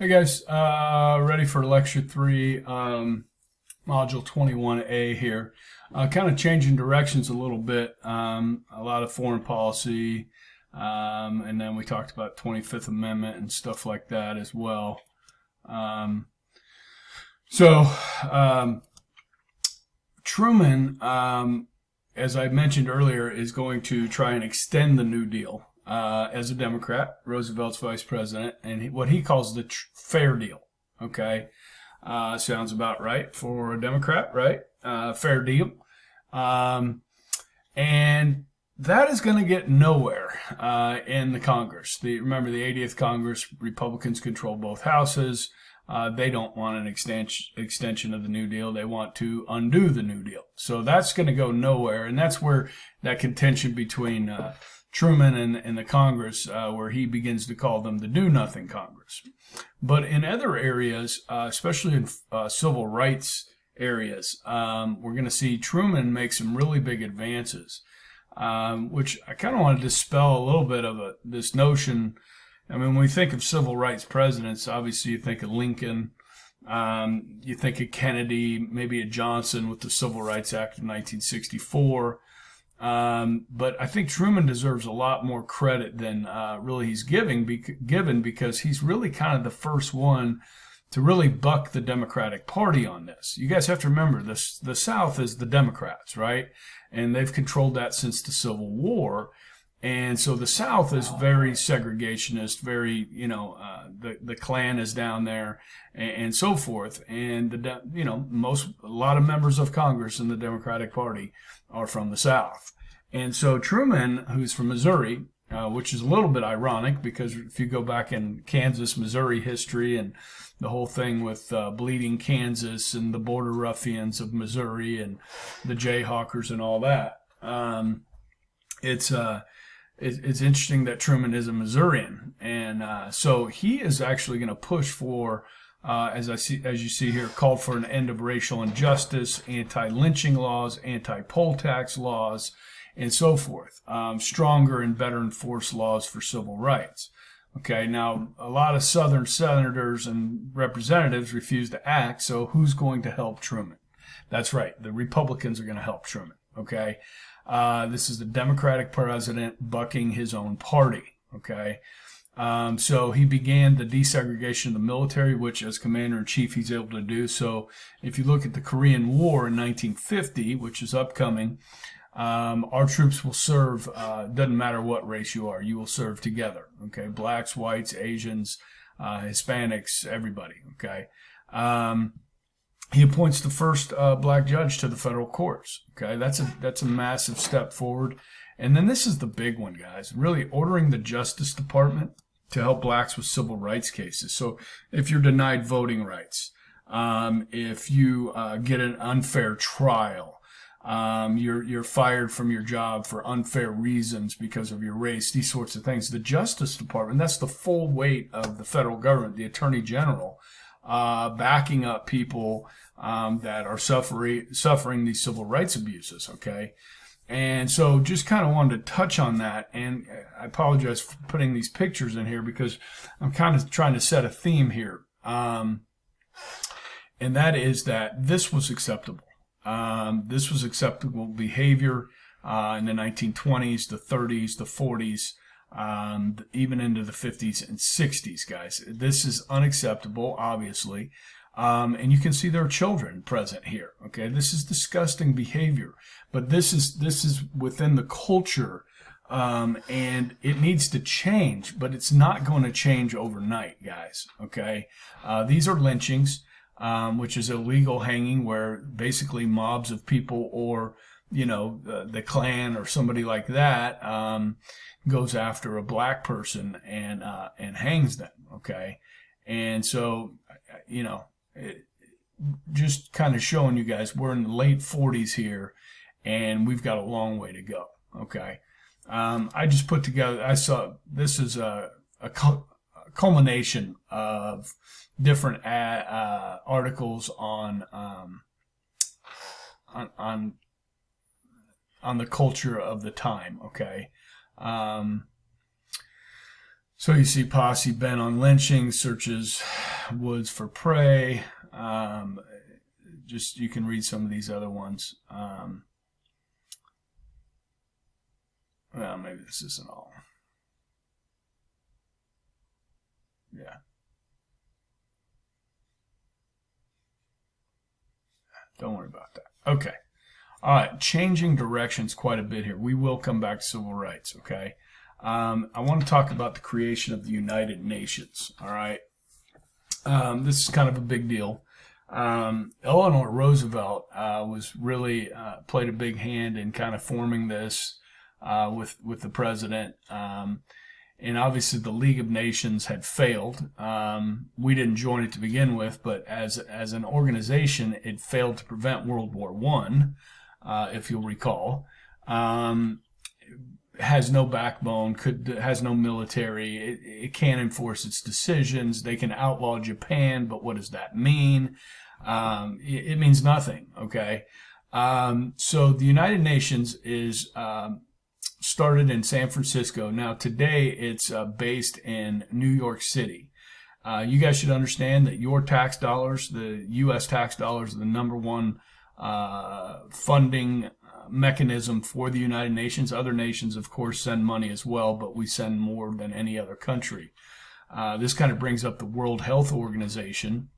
Hey guys, ready for lecture 3, module 21A here. Kind of changing directions a little bit, a lot of foreign policy, and then we talked about 25th Amendment and stuff like that as well. Um, so, Truman, as I mentioned earlier, is going to try and extend the New Deal. As a Democrat, Roosevelt's vice president, and what he calls the fair deal. Okay, sounds about right for a Democrat, right? Fair deal, and that is going to get nowhere in the Congress. Remember, the 80th Congress, Republicans control both houses. They don't want an extension of the New Deal. They want to undo the New Deal. So that's going to go nowhere, and that's where that contention between Truman and the Congress, where he begins to call them the do-nothing Congress. But in other areas, especially in civil rights areas, we're going to see Truman make some really big advances, which I kind of want to dispel a little bit of this notion. I mean, when we think of civil rights presidents, obviously you think of Lincoln, you think of Kennedy, maybe of Johnson with the Civil Rights Act of 1964. But I think Truman deserves a lot more credit than really he's given because he's really kind of the first one to really buck the Democratic Party on this. You guys have to remember this: the South is the Democrats, right? And they've controlled that since the Civil War. And so the South is very segregationist, very, the Klan is down there and so forth. And, a lot of members of Congress in the Democratic Party are from the South. And so Truman, who's from Missouri, which is a little bit ironic because if you go back in Kansas, Missouri history and the whole thing with bleeding Kansas and the border ruffians of Missouri and the Jayhawkers and all that, it's interesting that Truman is a Missourian, and so he is actually going to push for, as you see here, called for an end of racial injustice, anti-lynching laws, anti-poll tax laws, and so forth. Stronger and better enforced laws for civil rights. Okay, now a lot of Southern senators and representatives refuse to act, so who's going to help Truman? That's right, the Republicans are going to help Truman. Okay. This is the Democratic president bucking his own party, okay? So he began the desegregation of the military, which as commander-in-chief he's able to do. So if you look at the Korean War in 1950, which is upcoming, our troops will serve, doesn't matter what race you are, you will serve together, okay? Blacks, whites, Asians, Hispanics, everybody, okay? He appoints the first black judge to the federal courts. Okay, that's a massive step forward. And then this is the big one, guys. Really ordering the Justice Department to help blacks with civil rights cases. So if you're denied voting rights, if you get an unfair trial, you're fired from your job for unfair reasons because of your race, these sorts of things. The Justice Department, that's the full weight of the federal government, the Attorney General, backing up people that are suffering these civil rights abuses, okay? And so just kind of wanted to touch on that, and I apologize for putting these pictures in here because I'm kind of trying to set a theme here, and that is that this was acceptable. This was acceptable behavior in the 1920s, the 30s, the 40s, even into the 50s and 60s, guys. This is unacceptable, obviously. And you can see there are children present here. Okay, this is disgusting behavior, but this is within the culture, and it needs to change, but it's not going to change overnight, guys. Okay, these are lynchings, which is illegal hanging, where basically mobs of people or the Klan or somebody like that goes after a black person and hangs them. Okay, and so just kind of showing you guys we're in the late 40s here, and we've got a long way to go. Okay, I just put together. I saw this is a culmination of different articles on the culture of the time. Okay. So you see posse bent on lynching, searches woods for prey. Just you can read some of these other ones. Well, maybe this isn't all. Yeah. Don't worry about that. Okay. All right. Changing directions quite a bit here. We will come back to civil rights. Okay. I want to talk about the creation of the United Nations. All right. This is kind of a big deal. Eleanor Roosevelt was really played a big hand in kind of forming this with the president. And obviously the League of Nations had failed. We didn't join it to begin with, but as an organization, it failed to prevent World War I, if you'll recall. Has no backbone, has no military. It can't enforce its decisions. They can outlaw Japan, but what does that mean? It means nothing. Okay. So the United Nations is started in San Francisco. Now today it's based in New York City. You guys should understand that your tax dollars, the U.S. tax dollars, are the number one funding mechanism for the United Nations. Other nations, of course, send money as well, but we send more than any other country. This kind of brings up the World Health Organization,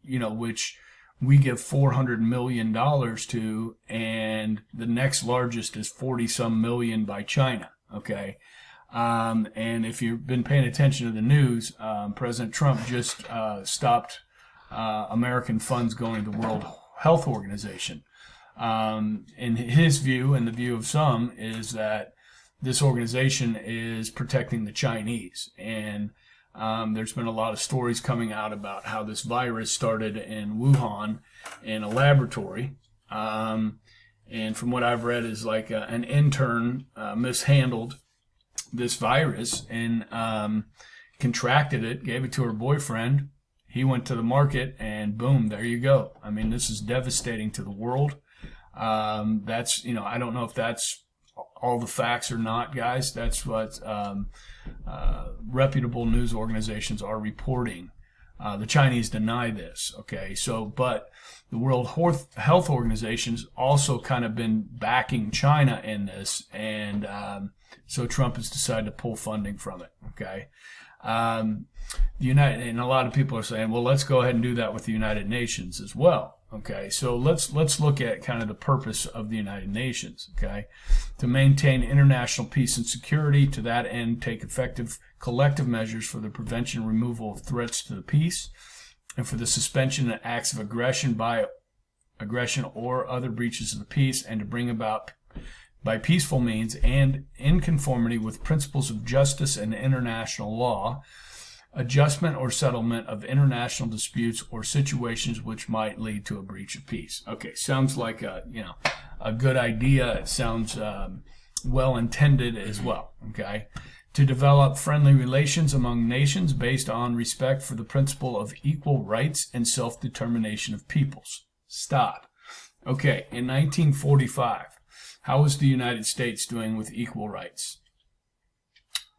which we give $400 million to, and the next largest is 40-some million by China. Okay. And if you've been paying attention to the news, President Trump just stopped American funds going to the World Health Organization. In his view, and the view of some, is that this organization is protecting the Chinese. And there's been a lot of stories coming out about how this virus started in Wuhan in a laboratory. And from what I've read is like an intern mishandled this virus and contracted it, gave it to her boyfriend. He went to the market and boom, there you go. I mean, this is devastating to the world. That's, I don't know if that's all the facts or not, guys. That's what reputable news organizations are reporting. The Chinese deny this. Okay. So, but the World Health Organization's also kind of been backing China in this. And, so Trump has decided to pull funding from it. Okay. And a lot of people are saying, well, let's go ahead and do that with the United Nations as well. Okay, so let's look at kind of the purpose of the United Nations. Okay, to maintain international peace and security. To that end, take effective collective measures for the prevention and removal of threats to the peace, and for the suspension of acts of aggression or other breaches of the peace, and to bring about by peaceful means and in conformity with principles of justice and international law, adjustment or settlement of international disputes or situations which might lead to a breach of peace. Okay, sounds like a good idea. It sounds well intended as well. Okay, to develop friendly relations among nations based on respect for the principle of equal rights and self-determination of peoples. Stop. Okay, in 1945, how was the United States doing with equal rights?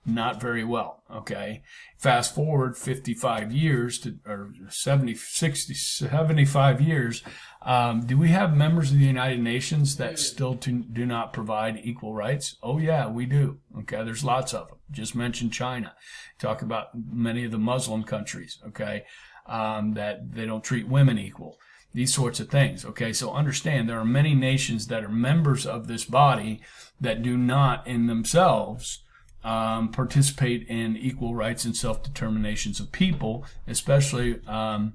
Not very well. Okay. Fast forward 55 years or 70, 60, 75 years. Do we have members of the United Nations that still do not provide equal rights? Oh yeah, we do. Okay. There's lots of them. Just mention China. Talk about many of the Muslim countries. Okay. That they don't treat women equal. These sorts of things. Okay. So understand there are many nations that are members of this body that do not in themselves participate in equal rights and self-determinations of people, especially, when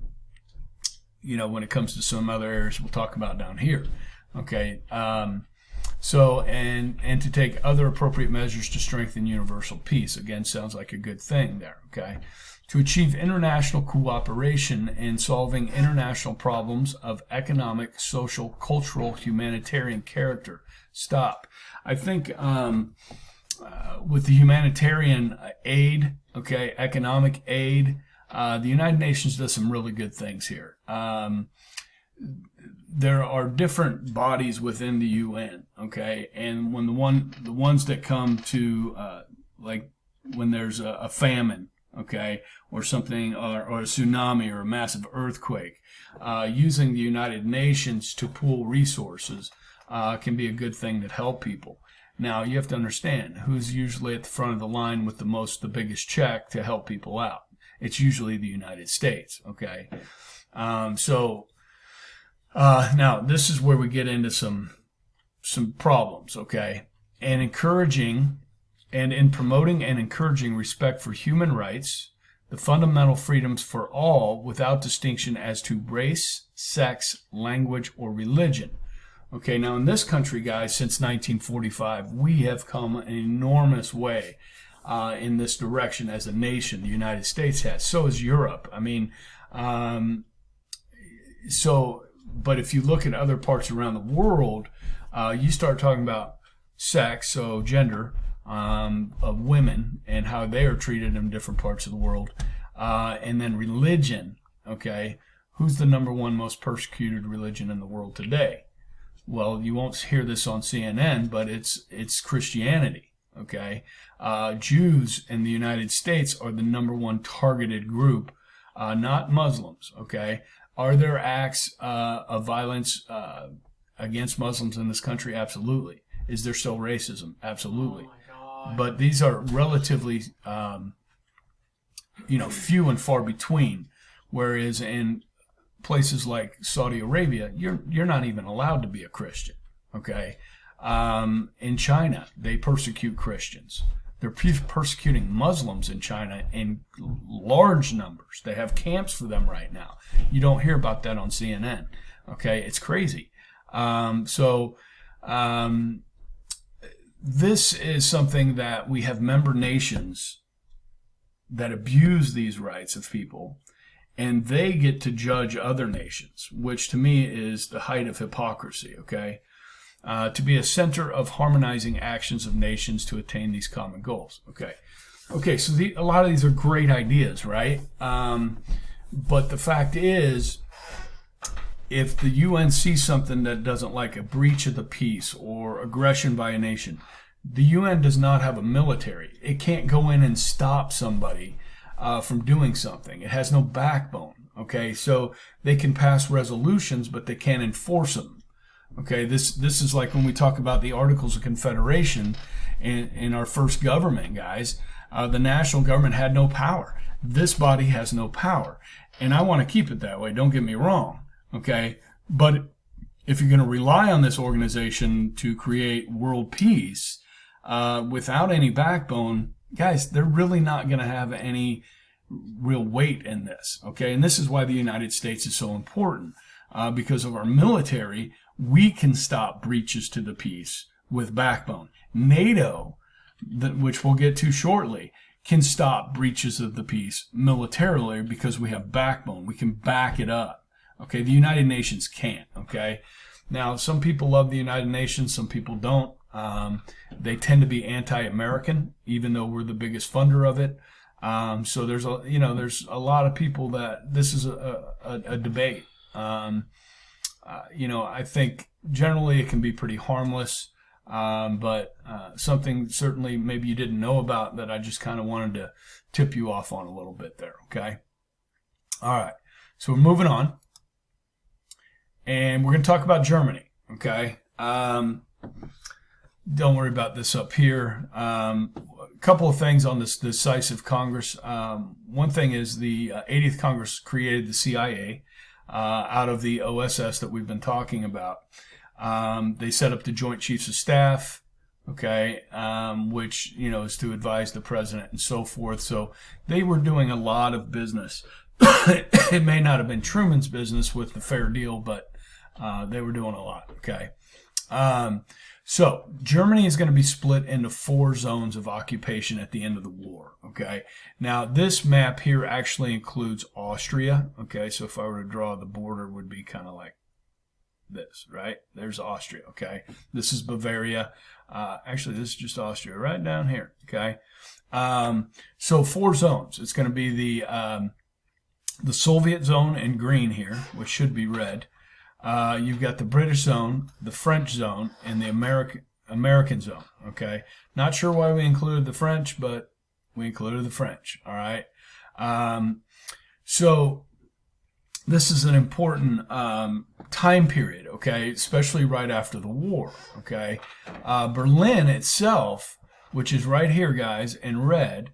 it comes to some other areas we'll talk about down here. Okay. So, and to take other appropriate measures to strengthen universal peace. Again, sounds like a good thing there. Okay. To achieve international cooperation in solving international problems of economic, social, cultural, humanitarian character. Stop. I think, with the humanitarian aid, okay, economic aid, the United Nations does some really good things here. There are different bodies within the UN, okay, and when the ones that come to like when there's a famine, okay, or something, or a tsunami or a massive earthquake. Using the United Nations to pool resources can be a good thing that help people. Now, you have to understand who's usually at the front of the line with the biggest check to help people out. It's usually the United States, okay? Now, this is where we get into some problems, okay? And in promoting and encouraging respect for human rights, the fundamental freedoms for all without distinction as to race, sex, language, or religion. Okay, now in this country, guys, since 1945, we have come an enormous way in this direction as a nation. The United States has. So has Europe. I mean, but if you look at other parts around the world, you start talking about sex, so gender, of women and how they are treated in different parts of the world. And then religion, okay? Who's the number one most persecuted religion in the world today? Well, you won't hear this on CNN, but it's Christianity, okay? Jews in the United States are the number one targeted group, not Muslims, okay? Are there acts of violence against Muslims in this country? Absolutely. Is there still racism? Absolutely. Oh, but these are relatively, few and far between. Whereas in places like Saudi Arabia, you're not even allowed to be a Christian. Okay. In China, they persecute Christians. They're persecuting Muslims in China in large numbers. They have camps for them right now. You don't hear about that on CNN. Okay, it's crazy. This is something that we have member nations that abuse these rights of people, and they get to judge other nations, which to me is the height of hypocrisy, okay? To be a center of harmonizing actions of nations to attain these common goals, okay? Okay, so a lot of these are great ideas, right? But the fact is, if the UN sees something that doesn't like a breach of the peace or aggression by a nation, the UN does not have a military. It can't go in and stop somebody from doing something. It has no backbone, okay? So they can pass resolutions, but they can't enforce them, okay? This is like when we talk about the Articles of Confederation in our first government, guys. The national government had no power. This body has no power. And I want to keep it that way, don't get me wrong. Okay, but if you're going to rely on this organization to create world peace without any backbone, guys, they're really not going to have any real weight in this. Okay, and this is why the United States is so important, because of our military. We can stop breaches to the peace with backbone. NATO, which we'll get to shortly, can stop breaches of the peace militarily because we have backbone. We can back it up. Okay, the United Nations can't, okay? Now, some people love the United Nations, some people don't. They tend to be anti-American, even though we're the biggest funder of it. So there's a lot of people that this is a debate. I think generally it can be pretty harmless, but something certainly maybe you didn't know about that I just kind of wanted to tip you off on a little bit there, okay? All right, so we're moving on. And we're going to talk about Germany, okay? Don't worry about this up here. A couple of things on this decisive Congress. One thing is the 80th Congress created the CIA out of the OSS that we've been talking about. They set up the Joint Chiefs of Staff, okay, which, is to advise the president and so forth. So they were doing a lot of business. It may not have been Truman's business with the fair deal, but they were doing a lot, okay? So Germany is going to be split into 4 zones of occupation at the end of the war, okay? Now, this map here actually includes Austria, okay? So if I were to draw, the border would be kind of like this, right? There's Austria, okay? This is Bavaria. Actually, this is just Austria right down here, okay? So 4 zones. It's going to be the Soviet zone in green here, which should be red. You've got the British zone, the French zone, and the American zone, okay? Not sure why we included the French, but We included the French. All right. So this is an important time period, okay, especially right after the war, okay. Berlin itself, which is right here, guys, in red,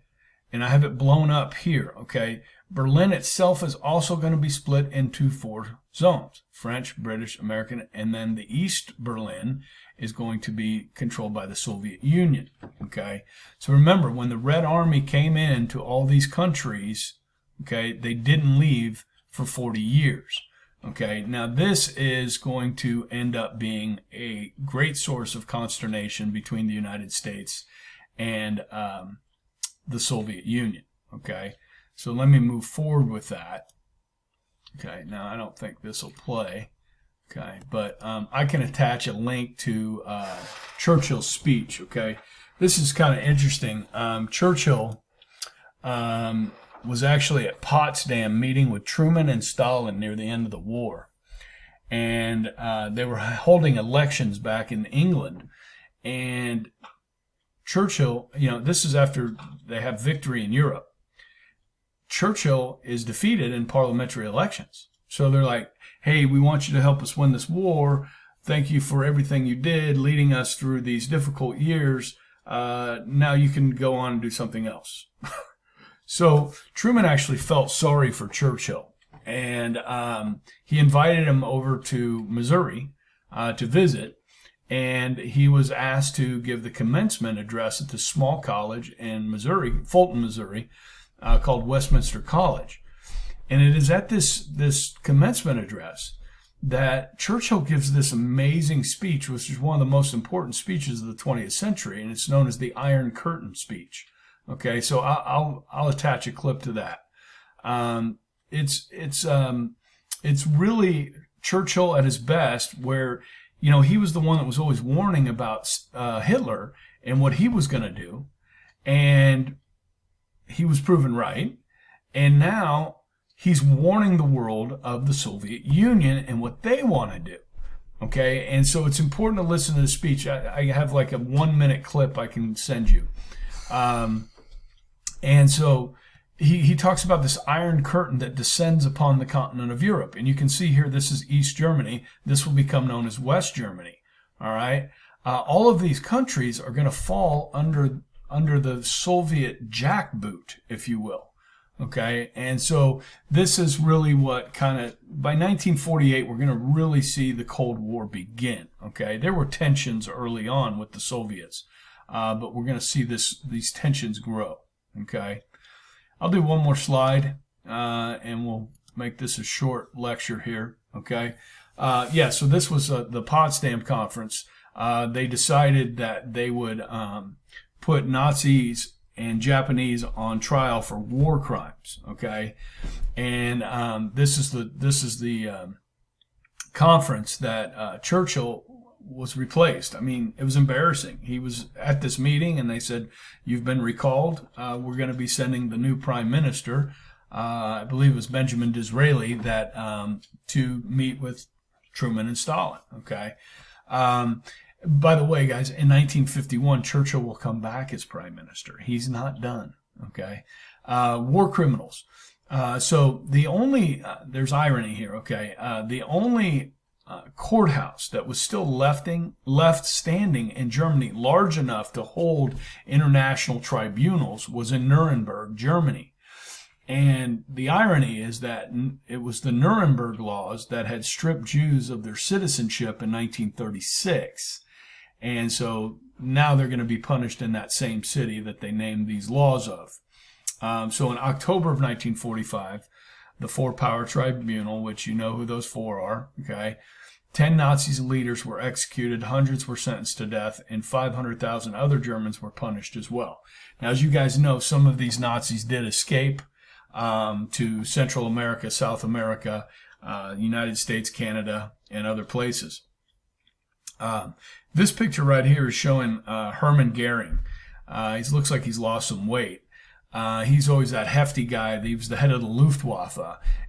and I have it blown up here, okay. Berlin itself is also going to be split into 4 zones: French, British, American, and then the East Berlin is going to be controlled by the Soviet Union, okay. So remember, when the Red Army came into all these countries, okay, they didn't leave for 40 years. Okay, now this is going to end up being a great source of consternation between the United States and the Soviet Union. Okay, so let me move forward with that. Okay, now I don't think this will play. Okay, but I can attach a link to Churchill's speech. Okay, this is kind of interesting. Churchill was actually at Potsdam meeting with Truman and Stalin near the end of the war. And they were holding elections back in England. And Churchill, you know, this is after they have victory in Europe. Churchill is defeated in parliamentary elections. So they're like, hey, we want you to help us win this war. Thank you for everything you did, leading us through these difficult years. Now you can go on and do something else. So Truman actually felt sorry for Churchill, and he invited him over to Missouri to visit, and he was asked to give the commencement address at this small college in Missouri, Fulton, Missouri, called Westminster College. And it is at this commencement address that Churchill gives this amazing speech, which is one of the most important speeches of the 20th century, and it's known as the Iron Curtain speech. Okay, so I'll attach a clip to that. It's really Churchill at his best, where, you know, he was the one that was always warning about Hitler and what he was going to do, and he was proven right. And now he's warning the world of the Soviet Union and what they want to do. Okay, and so it's important to listen to the speech. I have like a 1-minute clip I can send you. And so he talks about this Iron Curtain that descends upon the continent of Europe. And you can see here, this is East Germany. This will become known as West Germany. All right. All of these countries are going to fall under the Soviet jackboot, if you will. Okay. And so this is really what kind of, by 1948, we're going to really see the Cold War begin. Okay. There were tensions early on with the Soviets, but we're going to see these tensions grow. Okay, I'll do one more slide, and we'll make this a short lecture here. Okay, yeah. So this was the Potsdam Conference. They decided that they would put Nazis and Japanese on trial for war crimes. Okay, and this is the conference that Churchill was replaced. I mean, it was embarrassing. He was at this meeting and they said, you've been recalled. We're going to be sending the new prime minister, I believe it was Benjamin Disraeli, that to meet with Truman and Stalin. Okay. By the way, guys, in 1951, Churchill will come back as prime minister. He's not done. Okay. War criminals. So the only, there's irony here. Okay. The only courthouse that was still left standing in Germany, large enough to hold international tribunals, was in Nuremberg, Germany. And the irony is that it was the Nuremberg laws that had stripped Jews of their citizenship in 1936. And so now they're going to be punished in that same city that they named these laws of. So in October of 1945, the Four-Power Tribunal, which you know who those four are, okay, 10 Nazi leaders were executed, hundreds were sentenced to death, and 500,000 other Germans were punished as well. Now, as you guys know, some of these Nazis did escape to Central America, South America, United States, Canada, and other places. This picture right here is showing Hermann Goering. He looks like he's lost some weight. He's always that hefty guy. He was the head of the Luftwaffe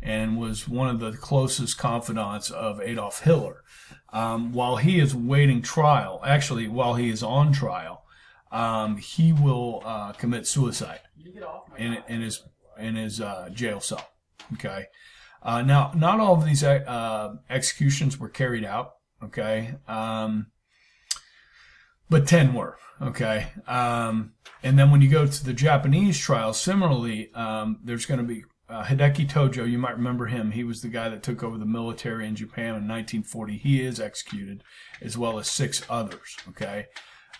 and was one of the closest confidants of Adolf Hitler. While he is waiting trial, actually while he is on trial, he will commit suicide in his jail cell. Okay. Now, not all of these executions were carried out. Okay. But 10 were. Okay. And then when you go to the Japanese trials, similarly, there's going to be Hideki Tojo. You might remember him. He was the guy that took over the military in Japan in 1940. He is executed, as well as 6 others. Okay.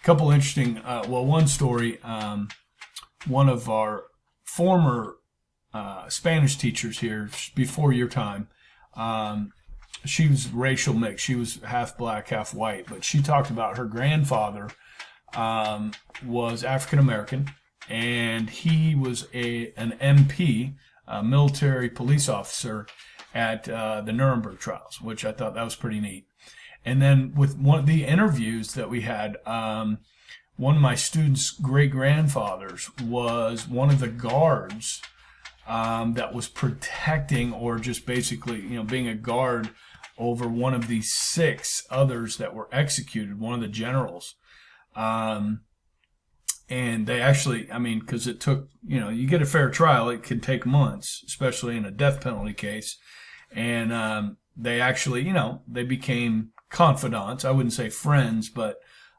A couple interesting, one story, one of our former Spanish teachers here, before your time, she was racial mix. She was half black, half white, but she talked about her grandfather was African American, and he was an MP, a military police officer at the Nuremberg Trials, which I thought that was pretty neat. And then with one of the interviews that we had, one of my students' great-grandfathers was one of the guards that was protecting, or just basically, being a guard over one of these 6 others that were executed, one of the generals. And they actually, because it took, you get a fair trial, it can take months, especially in a death penalty case. And they actually, they became confidants. I wouldn't say friends, but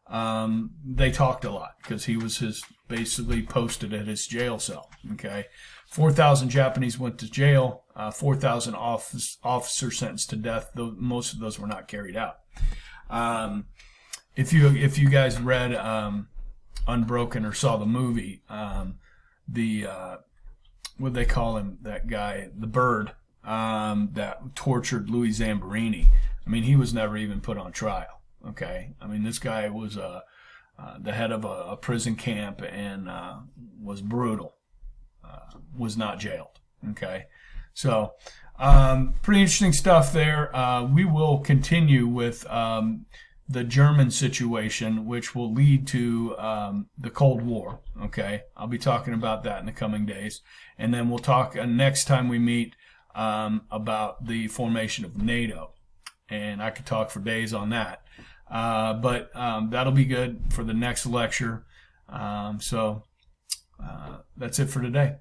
they talked a lot because he was basically posted at his jail cell. Okay. 4,000 Japanese went to jail, 4,000 officers sentenced to death, though most of those were not carried out. If you guys read Unbroken or saw the movie, what they call him, that guy, the bird, that tortured Louis Zamborini. He was never even put on trial. Okay. This guy was the head of a prison camp and was brutal. Was not jailed. Okay. So, pretty interesting stuff there. We will continue with the German situation, which will lead to the Cold War. Okay. I'll be talking about that in the coming days. And then we'll talk next time we meet about the formation of NATO. And I could talk for days on that. But that'll be good for the next lecture. So that's it for today.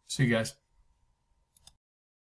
See you guys.